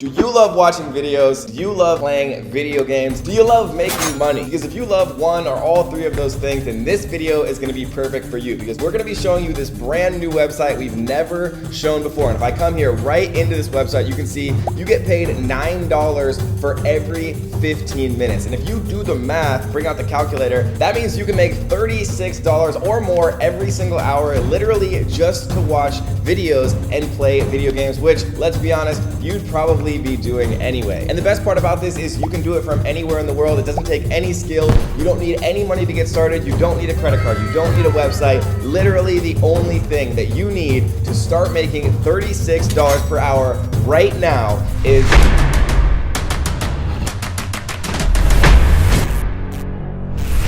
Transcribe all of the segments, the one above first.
Do you love watching videos? Do you love playing video games? Do you love making money? Because if you love one or all three of those things, then this video is going to be perfect for you, because we're going to be showing you this brand new website we've never shown before. And if I come here right into this website, you can see you get paid $9 for every 15 minutes. And if you do the math, bring out the calculator, that means you can make $36 or more every single hour, literally just to watch videos and play video games, which, let's be honest, you'd probably be doing anyway. And the best part about this is you can do it from anywhere in the world. It doesn't take any skill. You don't need any money to get started. You don't need a credit card. You don't need a website. Literally the only thing that you need to start making $36 per hour right now is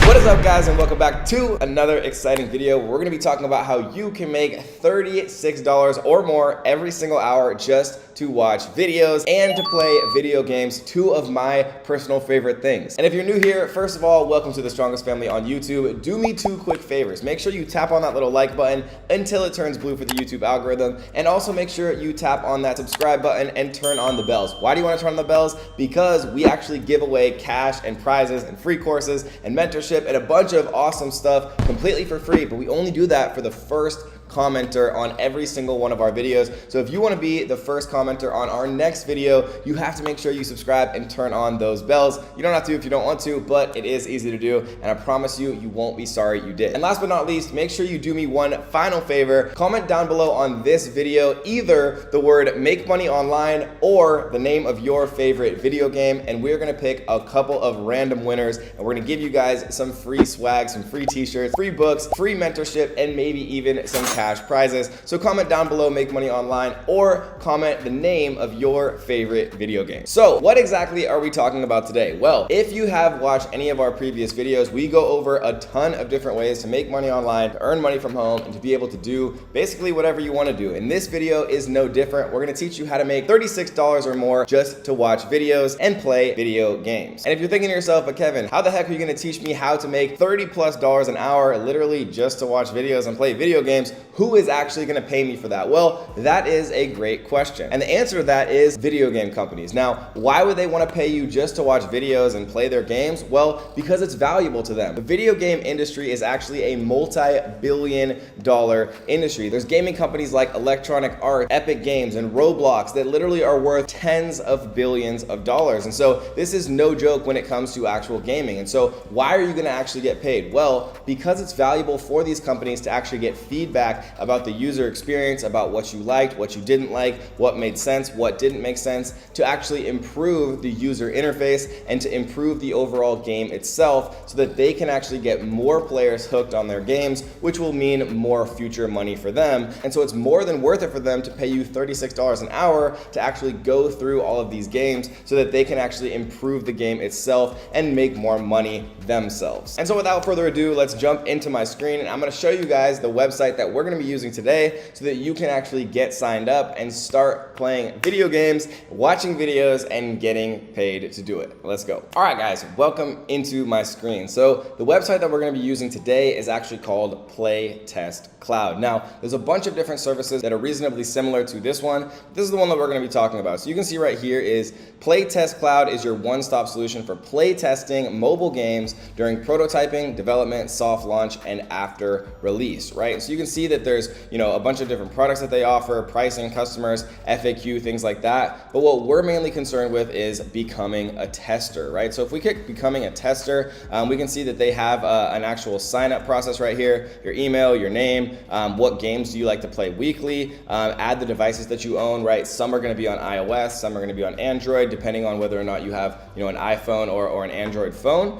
What is up, guys, and welcome back to another exciting video. We're going to be talking about how you can make $36 or more every single hour just to watch videos and to play video games, two of my personal favorite things. And if you're new here, first of all, welcome to the strongest family on YouTube. Do me two quick favors. Make sure you tap on that little like button until it turns blue for the YouTube algorithm, and also make sure you tap on that subscribe button and turn on the bells. Why do you want to turn on the bells? Because we actually give away cash and prizes and free courses and mentorship and a bunch of awesome stuff completely for free, but we only do that for the first commenter on every single one of our videos. So if you want to be the first commenter on our next video, you have to make sure you subscribe and turn on those bells. You don't have to if you don't want to, but it is easy to do, and I promise you, you won't be sorry you did. And last but not least, make sure you do me one final favor. Comment down below on this video either the word "make money online" or the name of your favorite video game, and we're gonna pick a couple of random winners, and we're gonna give you guys some free swag, some free t-shirts, free books, free mentorship, and maybe even some cash prizes. So comment down below "make money online" or comment the name of your favorite video game. So what exactly are we talking about today? Well, if you have watched any of our previous videos, we go over a ton of different ways to make money online, to earn money from home, and to be able to do basically whatever you want to do. And this video is no different. We're going to teach you how to make $36 or more just to watch videos and play video games. And if you're thinking to yourself, but Kevin, how the heck are you going to teach me how to make $30+ an hour literally just to watch videos and play video games? Who is actually going to pay me for that? Well, that is a great question. And the answer to that is video game companies. Now, why would they want to pay you just to watch videos and play their games? Well, because it's valuable to them. The video game industry is actually a multi-billion-dollar industry. There's gaming companies like Electronic Arts, Epic Games, and Roblox that literally are worth tens of billions of dollars. And so this is no joke when it comes to actual gaming. And so why are you going to actually get paid? Well, because it's valuable for these companies to actually get feedback about the user experience, about what you liked, what you didn't like, what made sense, what didn't make sense, to actually improve the user interface and to improve the overall game itself so that they can actually get more players hooked on their games, which will mean more future money for them. And so it's more than worth it for them to pay you $36 an hour to actually go through all of these games so that they can actually improve the game itself and make more money themselves. And so without further ado, let's jump into my screen, and I'm going to show you guys the website that we're going to be using today so that you can actually get signed up and start playing video games, watching videos, and getting paid to do it. Let's go. All right, guys, welcome into my screen. So the website that we're going to be using today is actually called PlayTestCloud. Now, there's a bunch of different services that are reasonably similar to this one. This is the one that we're going to be talking about. So you can see right here is PlayTestCloud is your one-stop solution for play testing mobile games during prototyping, development, soft launch, and after release, right? So you can see that there's, a bunch of different products that they offer, pricing, customers, FAQ, things like that. But what we're mainly concerned with is becoming a tester, right? So if we click becoming a tester, we can see that they have an actual sign-up process right here, your email, your name, what games do you like to play weekly, add the devices that you own, right? Some are going to be on iOS, some are going to be on Android, depending on whether or not you have, an iPhone or an Android phone,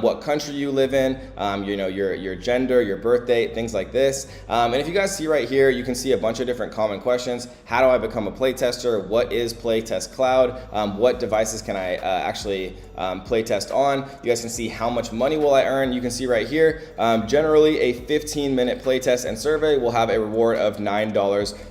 what country you live in, your gender, your birth date, things like this. And if you guys see right here, you can see a bunch of different common questions. How do I become a playtester? What is PlayTestCloud? What devices can I actually playtest on? You guys can see how much money will I earn. You can see right here, generally a 15-minute playtest and survey will have a reward of $9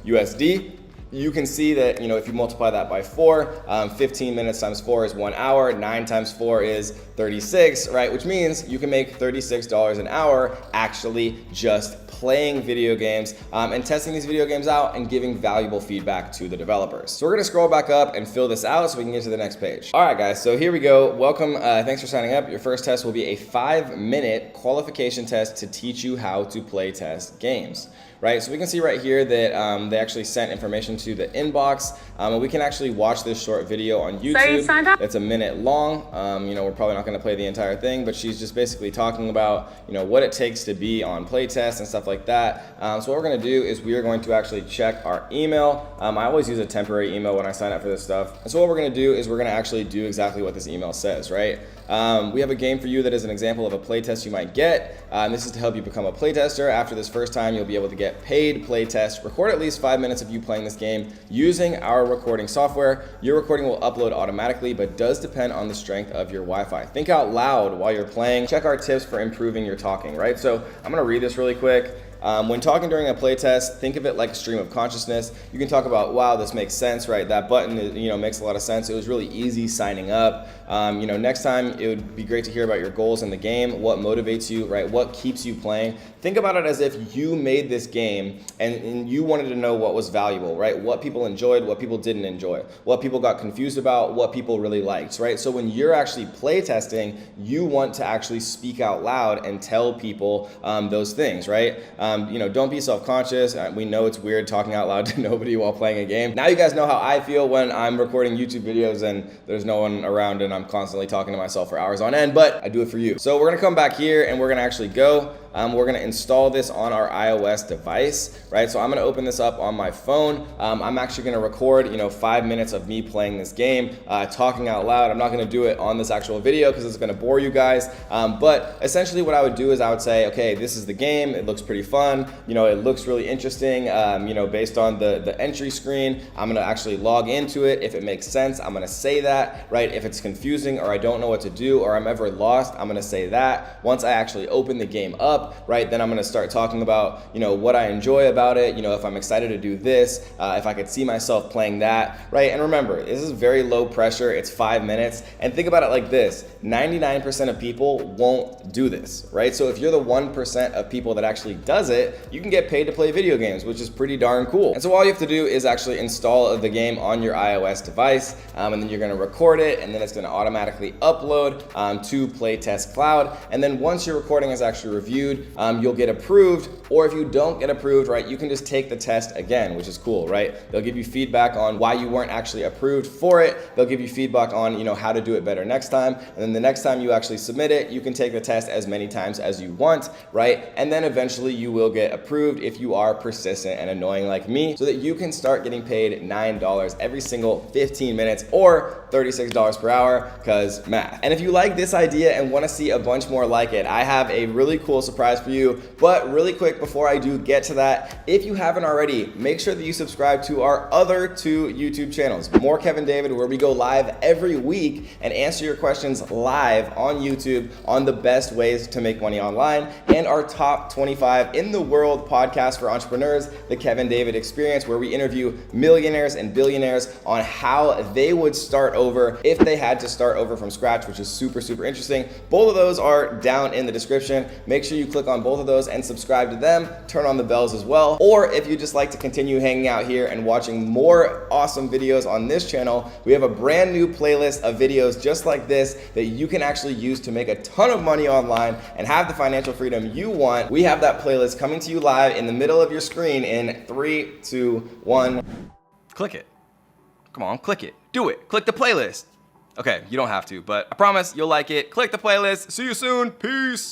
USD. You can see that, if you multiply that by 4, 15 minutes times 4 is 1 hour, 9 times 4 is 36, right? Which means you can make $36 an hour actually just playing video games and testing these video games out and giving valuable feedback to the developers. So we're gonna scroll back up and fill this out so we can get to the next page. All right, guys, so here we go. Welcome, thanks for signing up. Your first test will be a 5-minute qualification test to teach you how to play test games. Right, so we can see right here that they actually sent information to the inbox, and we can actually watch this short video on YouTube. So you signed up? It's a minute long. You know, we're probably not going to play the entire thing, but she's just basically talking about, you know, what it takes to be on playtest and stuff like that. So what we're going to do is we are going to actually check our email. I always use a temporary email when I sign up for this stuff. And so what we're going to do is we're going to actually do exactly what this email says, right? We have a game for you that is an example of a playtest you might get. This is to help you become a playtester. After this first time, you'll be able to get paid playtest. Record at least 5 minutes of you playing this game using our recording software. Your recording will upload automatically, but does depend on the strength of your Wi-Fi. Think out loud while you're playing. Check our tips for improving your talking, right? So I'm gonna read this really quick. When talking during a playtest, think of it like a stream of consciousness. You can talk about, wow, this makes sense, right? That button, makes a lot of sense. It was really easy signing up. Next time it would be great to hear about your goals in the game, what motivates you, right? What keeps you playing. Think about it as if you made this game and you wanted to know what was valuable, right? What people enjoyed, what people didn't enjoy, what people got confused about, what people really liked, right? So when you're actually playtesting, you want to actually speak out loud and tell people those things, right? Don't be self-conscious. We know it's weird talking out loud to nobody while playing a game. Now you guys know how I feel when I'm recording YouTube videos and there's no one around and I'm constantly talking to myself for hours on end, but I do it for you. So we're gonna come back here and we're gonna actually go. We're gonna install this on our iOS device, right? So I'm gonna open this up on my phone. I'm actually gonna record, 5 minutes of me playing this game, talking out loud. I'm not gonna do it on this actual video because it's gonna bore you guys. But essentially what I would do is I would say, okay, this is the game. It looks pretty fun. It looks really interesting, based on the entry screen. I'm gonna actually log into it. If it makes sense, I'm gonna say that, right? If it's confusing or I don't know what to do or I'm ever lost, I'm gonna say that. Once I actually open the game up, right, then I'm gonna start talking about, what I enjoy about it, if I'm excited to do this, if I could see myself playing that, right? And remember, this is very low pressure, it's 5 minutes, and think about it like this, 99% of people won't do this, right? So if you're the 1% of people that actually does it, you can get paid to play video games, which is pretty darn cool. And so all you have to do is actually install the game on your iOS device, and then you're gonna record it, and then it's gonna automatically upload to PlayTestCloud, and then once your recording is actually reviewed, you'll get approved, or if you don't get approved, right, you can just take the test again, which is cool, right? They'll give you feedback on why you weren't actually approved for it. They'll give you feedback on, how to do it better next time. And then the next time you actually submit it, you can take the test as many times as you want, right? And then eventually you will get approved if you are persistent and annoying like me, so that you can start getting paid $9 every single 15 minutes or $36 per hour, because math. And if you like this idea and want to see a bunch more like it, I have a really cool surprise for you. But really quick, before I do get to that, if you haven't already, make sure that you subscribe to our other 2 YouTube channels, More Kevin David, where we go live every week and answer your questions live on YouTube on the best ways to make money online, and our top 25 in the world podcast for entrepreneurs, The Kevin David Experience, where we interview millionaires and billionaires on how they would start over if they had to start over from scratch, which is super, super interesting. Both of those are down in the description. Make sure you click on both of those and subscribe to them, turn on the bells as well. Or if you just like to continue hanging out here and watching more awesome videos on this channel, we have a brand new playlist of videos just like this that you can actually use to make a ton of money online and have the financial freedom you want. We have that playlist coming to you live in the middle of your screen in 3, 2, 1. Click it. Come on, click it. Do it. Click the playlist. Okay, you don't have to, but I promise you'll like it. Click the playlist. See you soon. Peace.